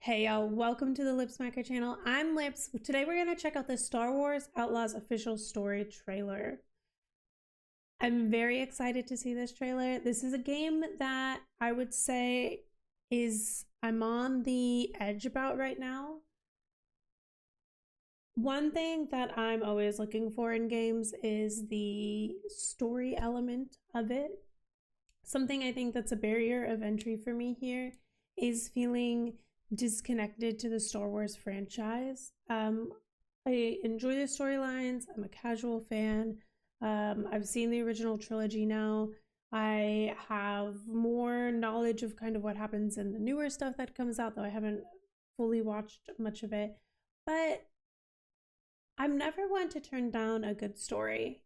Hey y'all, welcome to the LIPPSMACKER channel. I'm Lips. Today we're going to check out the Star Wars Outlaws official story trailer. I'm very excited to see this trailer. This is a game that I would say I'm on the edge about right now. One thing that I'm always looking for in games is the story element of it. Something I think that's a barrier of entry for me here is feeling disconnected to the Star Wars franchise. I enjoy the storylines. I'm a casual fan. I've seen the original trilogy now. I have more knowledge of kind of what happens in the newer stuff that comes out, though I haven't fully watched much of it. But I'm never one to turn down a good story.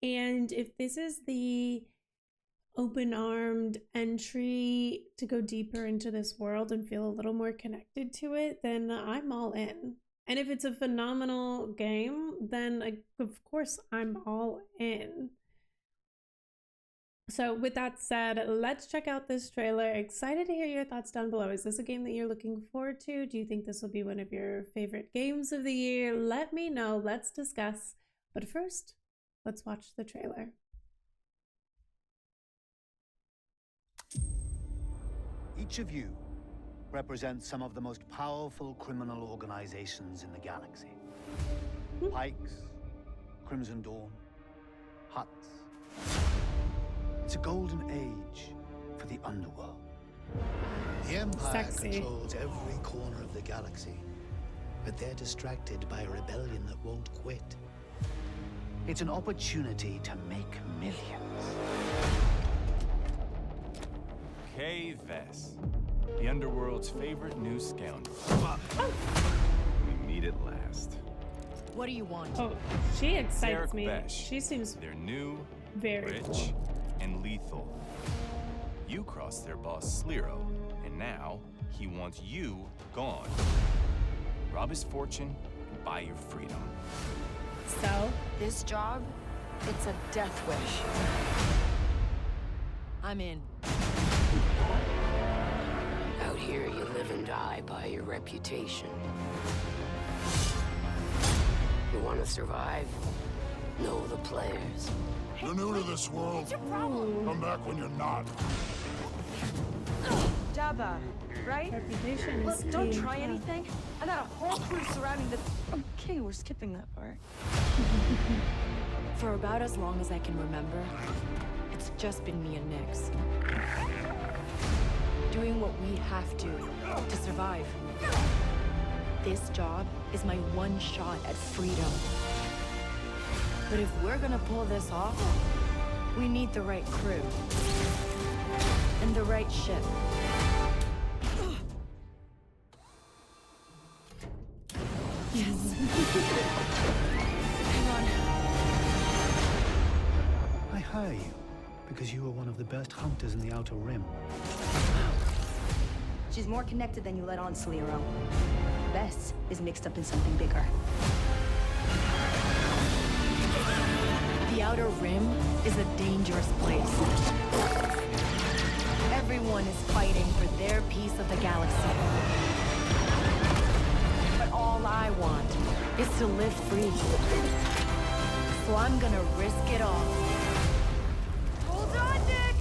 And if this is the open-armed entry to go deeper into this world and feel a little more connected to it, then I'm all in. And if it's a phenomenal game, then of course I'm all in. So with that said, let's check out this trailer. Excited to hear your thoughts down below. Is this a game that you're looking forward to? Do you think this will be one of your favorite games of the year? Let me know. Let's discuss. But first, let's watch the trailer. Each of you represents some of the most powerful criminal organizations in the galaxy. Pikes, Crimson Dawn, Hutts. It's a golden age for the underworld. The Empire controls every corner of the galaxy, but they're distracted by a rebellion that won't quit. It's an opportunity to make millions. Kay Vess, the underworld's favorite new scoundrel. We meet at last. What do you want? Oh, she excites Zarek me. Besh. She seems They're new, very rich, cool. and lethal. You crossed their boss Sliro, and now he wants you gone. Rob his fortune and buy your freedom. So, This job, it's a death wish. I'm in. Out here, you live and die by your reputation. You want to survive? Know the players. You're new to this world. What's your problem? Come back when you're not. Jabba, right? reputation Look, is don't key. try anything. I got a whole crew surrounding the... Okay, we're skipping that part. For about as long as I can remember, it's just been me and Nix. Doing what we have to survive. This job is my one shot at freedom. But if we're gonna pull this off, we need the right crew. And the right ship. Yes. Hang on. I hire you because you are one of the best hunters in the Outer Rim. She's more connected than you let on, Sliro. Bess is mixed up in something bigger. The Outer Rim is a dangerous place. Everyone is fighting for their piece of the galaxy. But all I want is to live free. So I'm gonna risk it all. Hold on, Nick!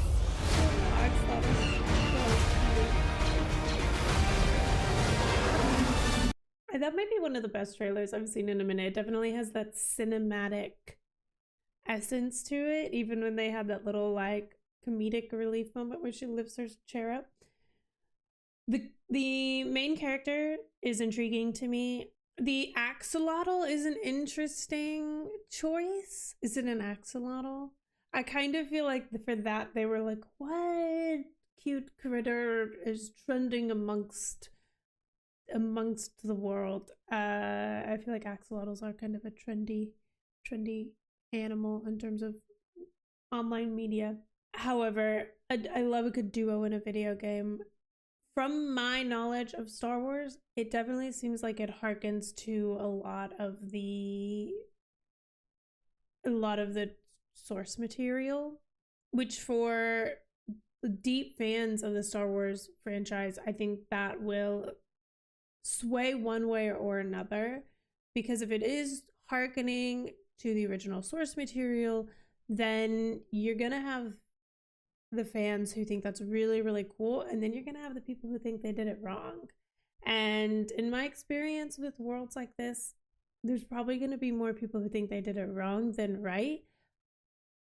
That might be one of the best trailers I've seen in a minute. It definitely has that cinematic essence to it, even when they had that little like comedic relief moment where she lifts her chair up. The main character is intriguing to me. The axolotl is an interesting choice. Is it an axolotl? I kind of feel like for that they were like, what cute critter is trending amongst the world. I feel like axolotls are kind of a trendy animal in terms of online media. However, I love a good duo in a video game. From my knowledge of Star Wars, it definitely seems like it harkens to a lot of the source material, which for deep fans of the Star Wars franchise, I think that will sway one way or another, because if it is hearkening to the original source material, then you're gonna have the fans who think that's really, really cool, and then you're gonna have the people who think they did it wrong. And in my experience with worlds like this, there's probably gonna be more people who think they did it wrong than right.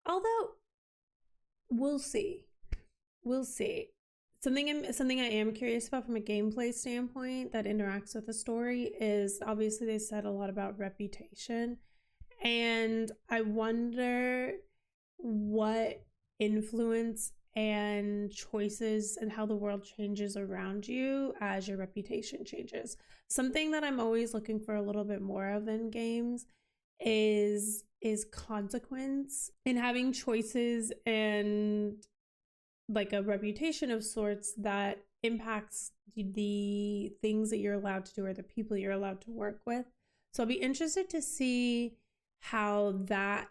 Although, we'll see. We'll see. Something I am curious about from a gameplay standpoint that interacts with the story is, obviously they said a lot about reputation, and I wonder what influence and choices and how the world changes around you as your reputation changes. Something that I'm always looking for a little bit more of in games is consequence, and having choices and like a reputation of sorts that impacts the things that you're allowed to do or the people you're allowed to work with. So I'll be interested to see how that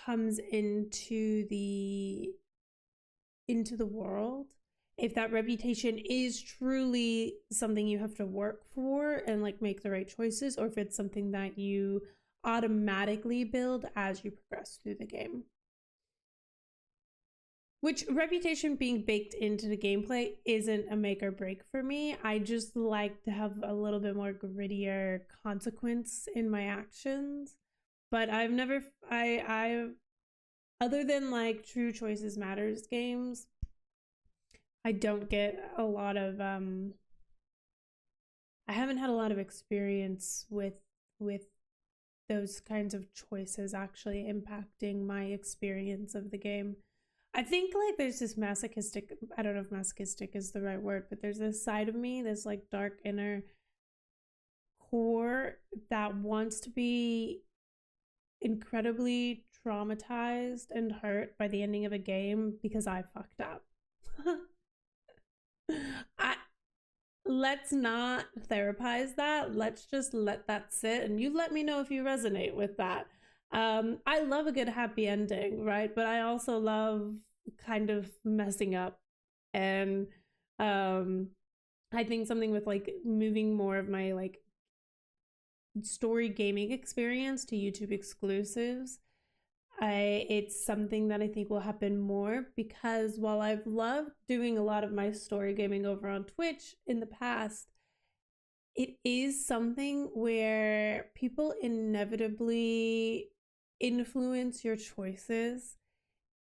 comes into the world, if that reputation is truly something you have to work for and like make the right choices, or if it's something that you automatically build as you progress through the game. Which, reputation being baked into the gameplay isn't a make or break for me. I just like to have a little bit more grittier consequence in my actions. But I've never, other than like True Choices Matters games, I don't get a lot of, I haven't had a lot of experience with those kinds of choices actually impacting my experience of the game. I think like there's this masochistic, I don't know if masochistic is the right word, but there's this side of me, this like dark inner core that wants to be incredibly traumatized and hurt by the ending of a game because I fucked up. Let's not therapize that. Let's just let that sit, and you let me know if you resonate with that. I love a good happy ending, right? But I also love kind of messing up. And I think something with like moving more of my like story gaming experience to YouTube exclusives, it's something that I think will happen more, because while I've loved doing a lot of my story gaming over on Twitch in the past, it is something where people inevitably influence your choices,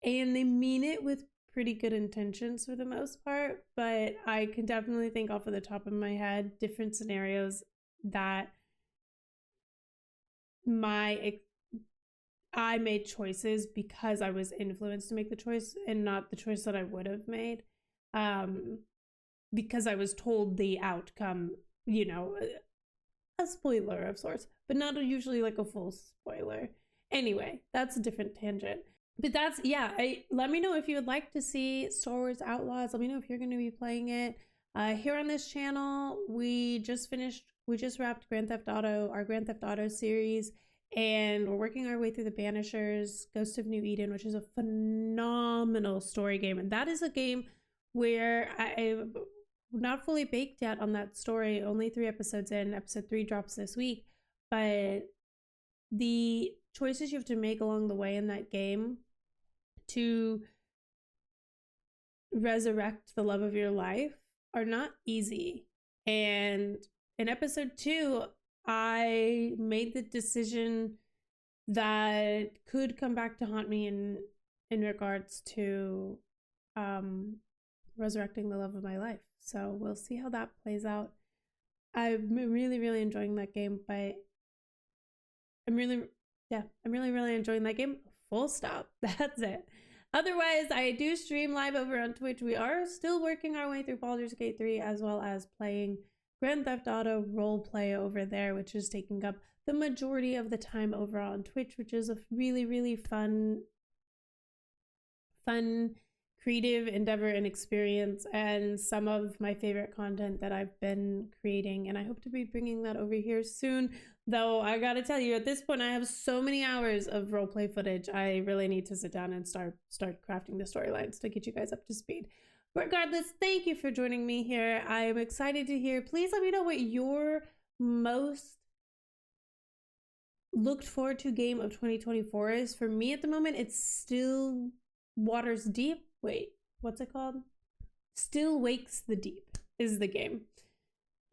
and they mean it with pretty good intentions for the most part. But I can definitely think off of the top of my head different scenarios that I made choices because I was influenced to make the choice, and not the choice that I would have made, because I was told the outcome, you know, a spoiler of sorts, but not usually like a full spoiler. Anyway, that's a different tangent. But that's, yeah, let me know if you would like to see Star Wars Outlaws. Let me know if you're going to be playing it. Here on this channel, we just wrapped Grand Theft Auto, our Grand Theft Auto series, and we're working our way through the Banishers, Ghost of New Eden, which is a phenomenal story game. And that is a game where I'm not fully baked yet on that story, only 3 episodes in. Episode 3 drops this week. But the choices you have to make along the way in that game to resurrect the love of your life are not easy. And in episode 2, I made the decision that could come back to haunt me in regards to resurrecting the love of my life. So we'll see how that plays out. I'm really, really enjoying that game, but I'm really enjoying that game. Full stop. That's it. Otherwise, I do stream live over on Twitch. We are still working our way through Baldur's Gate 3, as well as playing Grand Theft Auto roleplay over there, which is taking up the majority of the time over on Twitch, which is a really, really fun creative endeavor and experience, and some of my favorite content that I've been creating, and I hope to be bringing that over here soon. Though I gotta tell you, at this point I have so many hours of roleplay footage, I really need to sit down and start crafting the storylines to get you guys up to speed. Regardless, thank you for joining me here. I am excited to hear. Please let me know what your most looked forward to game of 2024 is. For me at the moment, it's Still Waters Deep. Wait, what's it called? Still Wakes the Deep is the game.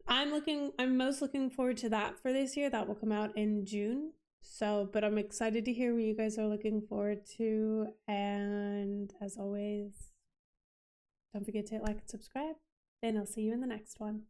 I'm most looking forward to that for this year. That will come out in June. So, but I'm excited to hear what you guys are looking forward to. And as always, don't forget to hit like and subscribe. And I'll see you in the next one.